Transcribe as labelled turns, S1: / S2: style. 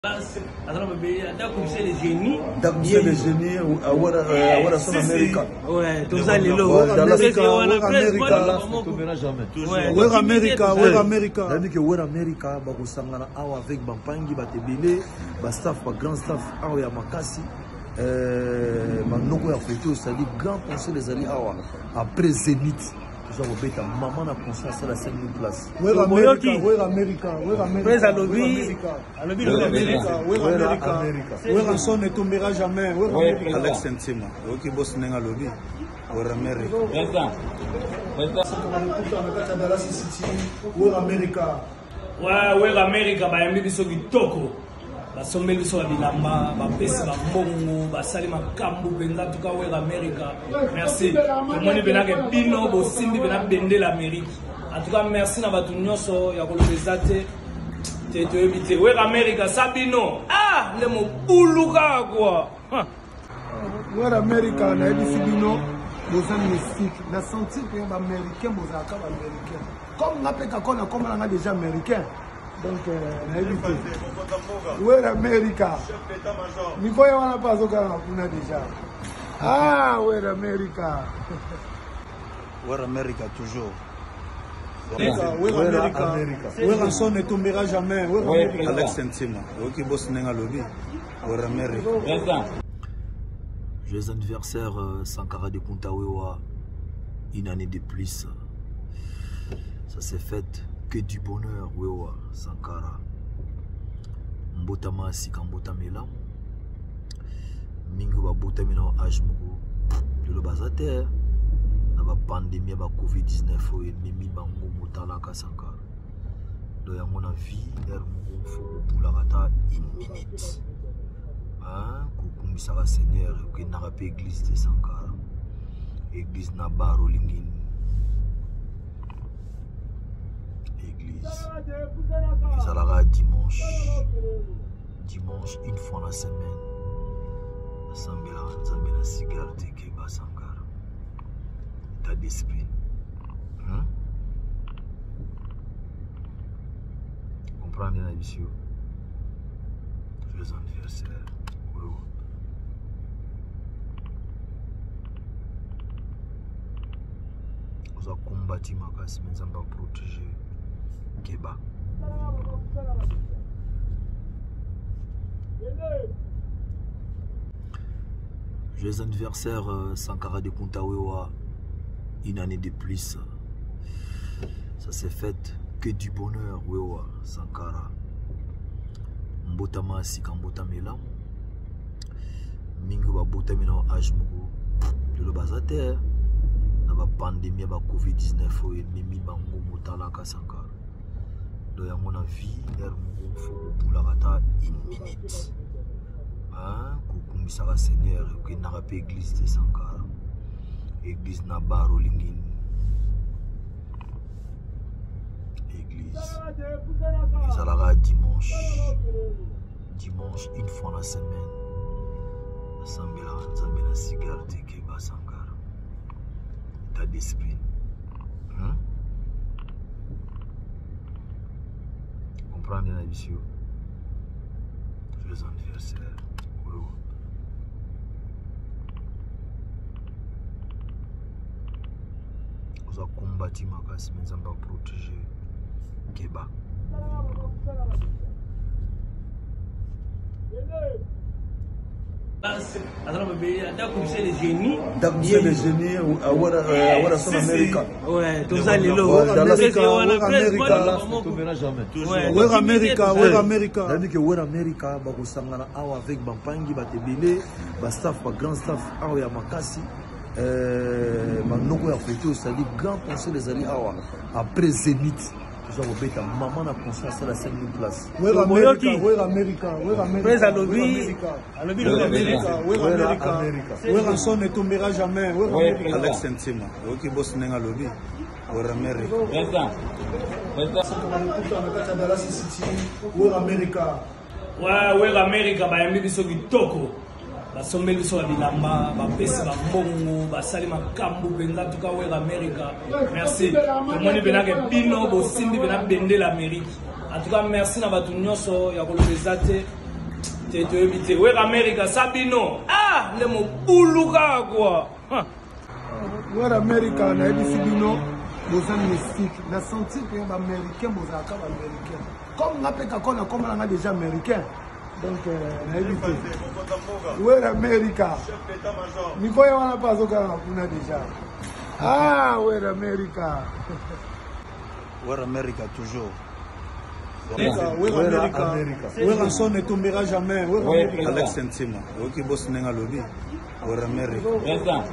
S1: D'accompagner les génies.
S2: D'accompagner les génies à son Américain.
S1: Ouais, tout ça, les lots.
S2: América. Avec Bampangi, Batebele, Bastaf, grand staff, Awa Makasi, Manoko a photo, c'est-à-dire grand conseil des alliés après Zénith. Maman a conscience à la 5 000 places.
S1: Où est América? Où ne tombera jamais.
S2: Alex Sentima, qui bosse dans le lobby. Où est América?
S1: Où est América? Où est América? Basomeli biso bilamba bapesi bambongo basali makambo benza tuka we America. Merci tomoni benaka bino bosimbi bena bende l'Amérique. En tout cas merci na batu nyonso ya kolobeza te toyebite we America sabino le mobuluka quoi we America na ebisi bino boza mystique na sentir que ba américain bozaka ba américain comme na peka kona comme na déjà américain. Donc, où est l'América? Il faut y avoir un pas au Ghana déjà. Ah, où est l'América?
S2: Où est l'América toujours?
S1: Où est l'América? Où est la sonne ne tombera jamais? Où est l'América?
S2: Alex Sentima, qui bosse dans le lobby. Où est l'América? Joyeux anniversaire Sankara de Kuntawewa, une année de plus. Ça s'est fait. Que du bonheur, Wewa Sankara. Mbotama sika mbotamela. Mingo ba botamela ajmugo. Le bazate. Na ba pandémie ba Covid-19 o mimi bango motalaka Sankara. Do ya mona vie er mo fo pour la une minute. Hein, kukumisa ka Seigneur ke na ka église de Sankara. Église na baro lingine. Ils allaient dimanche une fois la semaine. Assemblée la cigare de Keba Sankara. État d'esprit. Comprenez la mission. Joyeux anniversaire. Vous avez combattu ma casse, mais vous avez protégé. Keba. Joyeux anniversaire Sankara de Kuntawewa, une année de plus. Ça s'est fait que du bonheur, Wewa Sankara. Mbotama sika mbotamela. Mingo ba botamela ajmugo. Le bazate. Na ba pandémie ba Covid-19 o mimi bango motalaka Sankara. Do ya mona vie er mo fo pour la une minute. Hein, kukumisa ka Seigneur ke na ka église de Sankara. Église na baro lingine. Église. Ils allaient dimanche une fois la semaine. Assemblée la cigare de Keba Sankara. État d'esprit. Comprenez la mission. Joyeux anniversaire. Vous avez combattu ma casse, mais vous avez protégé Keba.
S1: D'accompagner les génies.
S2: D'accompagner les génies à son América.
S1: Ouais, tout ça, les lots.
S2: Où est América? Où est América? C'est-à-dire que où est América? Bakosangana awa avec Bampangi, Batebele, Bastaf, grand staff, Awa Makasi, Manoko a photo, c'est-à-dire grand conseil des alliés après Zénith. Maman a conscience à la 5 000 places.
S1: Où est América? Où est América? Où est América? Où est América? Où est la sonne ne tombera jamais. Où est América?
S2: Alex Sentima, qui bosse dans le lobby. Où est América?
S1: Où est América? Où est América? Bayambi biso kitoko. Basomeli biso bilamba bapesi bambongo basali makambo benza tuka we America. Merci tomoni benaka bino bosimbi bena bende l'Amérique. En tout cas merci na batu nyonso ya kolobeza te toyebi te wek amerika sabino nde mobuluka kwa
S3: wek amerika nayebisi bino boza mystique na sentir mpe baaméricain bozalaka baaméricain comme nga mpe kako na komona nga déjà américain donc nayebi te wek amerika mikoya wana mpe azokanga kuna déjà wek amerika
S4: wek amerika toujours
S3: wek son ne tombera jamais
S4: Alex Ntima oyoki bosi ndenge alobi wek amerika